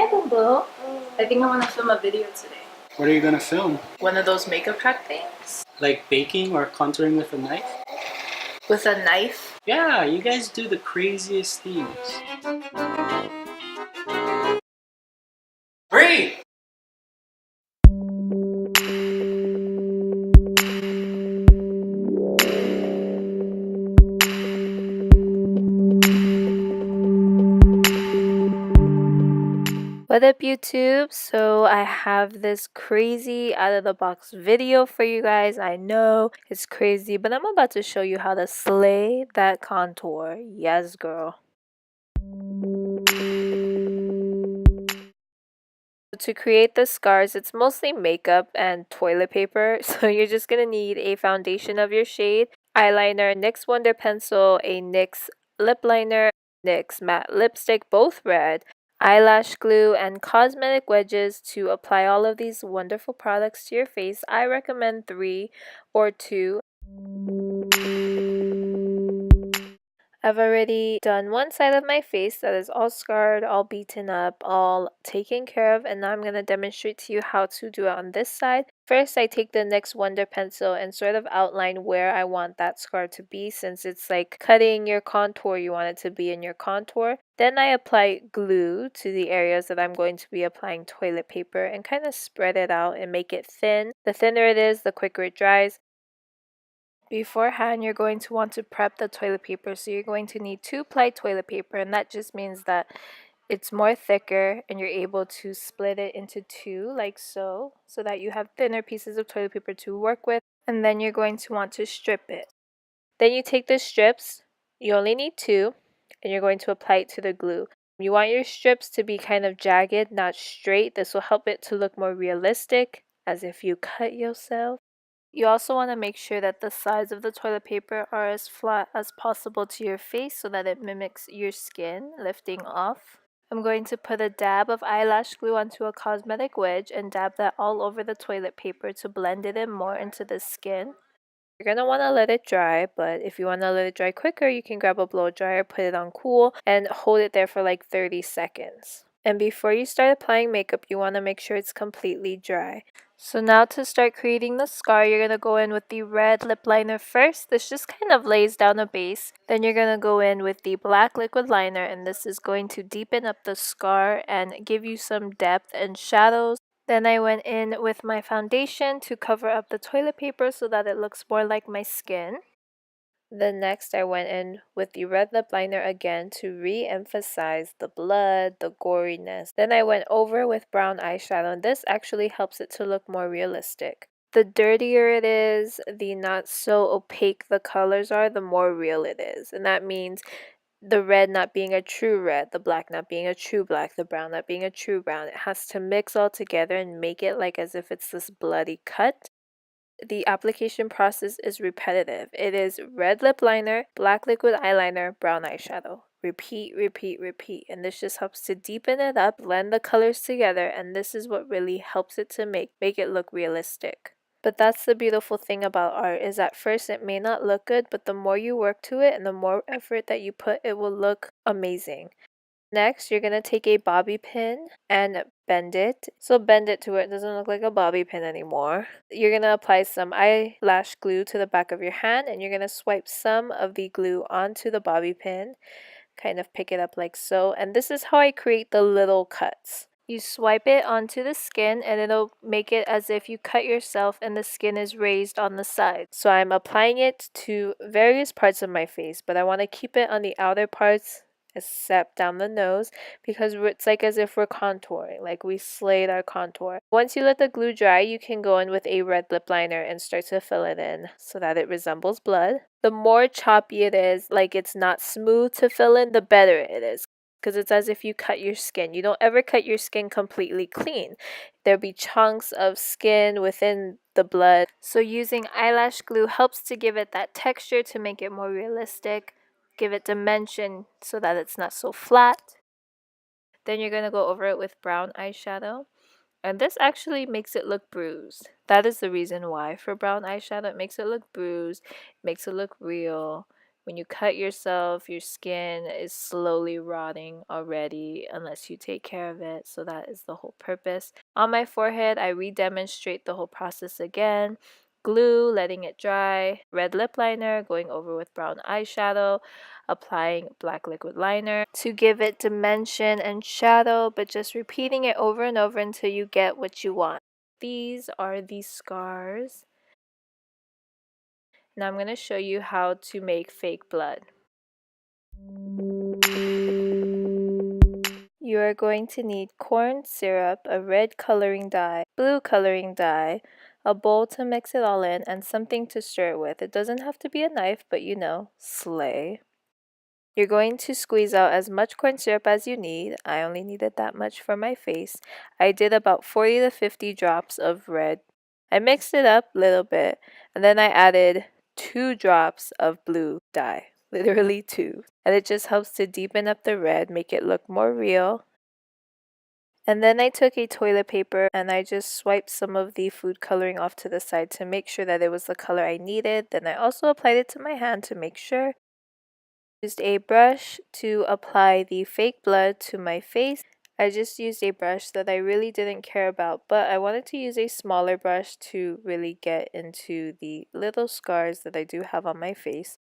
Hi, Bumbo. I think I want to film a video today. What are you gonna film? One of those makeup track things. Like baking or contouring with a knife? With a knife? Yeah, you guys do the craziest things. Bree! What up, YouTube? So I have this crazy out of the box video for you guys. I know it's crazy, but I'm about to show you how to slay that contour. Yes, girl. To create the scars, it's mostly makeup and toilet paper. So you're just gonna need a foundation of your shade, eyeliner, NYX Wonder Pencil, a NYX lip liner, NYX matte lipstick, both red, eyelash glue, and cosmetic wedges to apply all of these wonderful products to your face. I recommend 3 or 2. I've already done one side of my face that is all scarred, all beaten up, all taken care of, and now I'm going to demonstrate to you how to do it on this side. First, I take the NYX Wonder Pencil and sort of outline where I want that scar to be, since it's like cutting your contour, you want it to be in your contour. Then I apply glue to the areas that I'm going to be applying toilet paper and kind of spread it out and make it thin. The thinner it is, the quicker it dries. Beforehand, you're going to want to prep the toilet paper, so you're going to need 2-ply toilet paper, and that just means that it's more thicker and you're able to split it into 2 like so that you have thinner pieces of toilet paper to work with. And then you're going to want to strip it. Then you take the strips, you only need 2, and you're going to apply it to the glue. You want your strips to be kind of jagged, not straight. This will help it to look more realistic, as if you cut yourself. You also want to make sure that the sides of the toilet paper are as flat as possible to your face so that it mimics your skin, lifting off. I'm going to put a dab of eyelash glue onto a cosmetic wedge and dab that all over the toilet paper to blend it in more into the skin. You're going to want to let it dry, but if you want to let it dry quicker, you can grab a blow dryer, put it on cool, and hold it there for like 30 seconds. And before you start applying makeup, you want to make sure it's completely dry. So now to start creating the scar, you're going to go in with the red lip liner first. This just kind of lays down a base. Then you're going to go in with the black liquid liner, and this is going to deepen up the scar and give you some depth and shadows. Then I went in with my foundation to cover up the toilet paper so that it looks more like my skin. Then next I went in with the red lip liner again to re-emphasize the blood, the goriness. Then I went over with brown eyeshadow, and this actually helps it to look more realistic. The dirtier it is, the not so opaque the colors are, the more real it is. And that means the red not being a true red, the black not being a true black, the brown not being a true brown. It has to mix all together and make it like as if it's this bloody cut. The application process is repetitive. It is red lip liner, black liquid eyeliner, brown eyeshadow. Repeat, repeat, repeat. And this just helps to deepen it up, blend the colors together, and this is what really helps it to make it look realistic. But that's the beautiful thing about art, is at first it may not look good, but the more you work to it and the more effort that you put, it will look amazing. Next, you're going to take a bobby pin and bend it. So bend it to where it doesn't look like a bobby pin anymore. You're going to apply some eyelash glue to the back of your hand, and you're going to swipe some of the glue onto the bobby pin. Kind of pick it up like so. And this is how I create the little cuts. You swipe it onto the skin and it'll make it as if you cut yourself and the skin is raised on the side. So I'm applying it to various parts of my face, but I want to keep it on the outer parts except down the nose, because it's like as if we're contouring, like we slayed our contour. Once you let the glue dry, you can go in with a red lip liner and start to fill it in so that it resembles blood. The more choppy it is, like it's not smooth to fill in, the better it is, because it's as if you cut your skin. You don't ever cut your skin completely clean. There'll be chunks of skin within the blood. So using eyelash glue helps to give it that texture to make it more realistic. Give it dimension so that it's not so flat. Then you're going to go over it with brown eyeshadow. And this actually makes it look bruised. That is the reason why. For brown eyeshadow, it makes it look bruised, makes it look real, When you cut yourself, your skin is slowly rotting already unless you take care of it. So that is the whole purpose. On my forehead, I re-demonstrate the whole process again. Glue, letting it dry, red lip liner, going over with brown eyeshadow, applying black liquid liner to give it dimension and shadow, but just repeating it over and over until you get what you want. These are the scars. Now I'm going to show you how to make fake blood. You are going to need corn syrup, a red coloring dye, blue coloring dye, a bowl to mix it all in, and something to stir it with. It doesn't have to be a knife, but you know, slay. You're going to squeeze out as much corn syrup as you need. I only needed that much for my face. I did about 40 to 50 drops of red. I mixed it up a little bit, and then I added 2 drops of blue dye. Literally 2. And it just helps to deepen up the red, make it look more real. And then I took a toilet paper and I just swiped some of the food coloring off to the side to make sure that it was the color I needed. Then I also applied it to my hand to make sure. Used a brush to apply the fake blood to my face. I just used a brush that I really didn't care about, but I wanted to use a smaller brush to really get into the little scars that I do have on my face.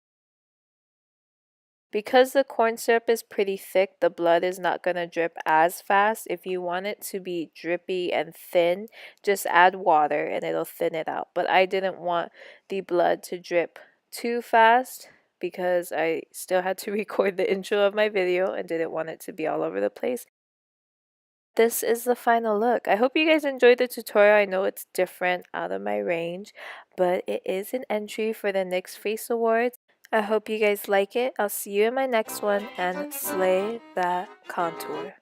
Because the corn syrup is pretty thick, the blood is not going to drip as fast. If you want it to be drippy and thin, just add water and it'll thin it out. But I didn't want the blood to drip too fast because I still had to record the intro of my video and didn't want it to be all over the place. This is the final look. I hope you guys enjoyed the tutorial. I know it's different, out of my range, but it is an entry for the NYX Face Awards. I hope you guys like it. I'll see you in my next one, and slay that contour.